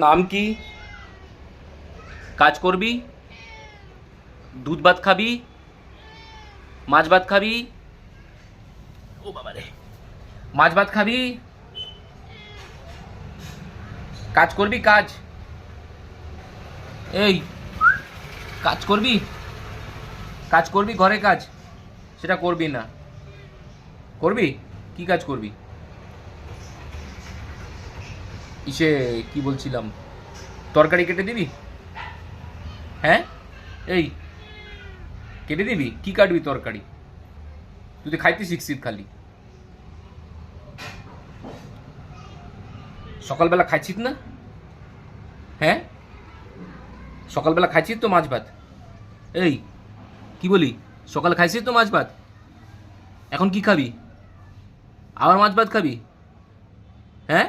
নাম কি? কাজ করবি? দুধ ভাত খাবি? মাছ ভাত খাবি? ও বাবা রে, মাছ ভাত খাবি? কাজ করবি? কাজ এই কাজ করবি? কাজ করবি? ঘরে কাজ সেটা করবি না, করবি? কি কাজ করবি? ইসে কি বলছিলাম, তরকারি কেটে দিবি? হ্যাঁ, এই কেটে দিবি? কি কাটবি তরকারি? তুই তো খাইতে শিখছিস খালি, সকালবেলা খাইছিস না? হ্যাঁ, সকালবেলা খাইছিস তো মাছ ভাত? এই কি বলি, সকালে খাইছিস তো মাছ ভাত, এখন কি খাবি? আবার মাছ ভাত খাবি? হ্যাঁ,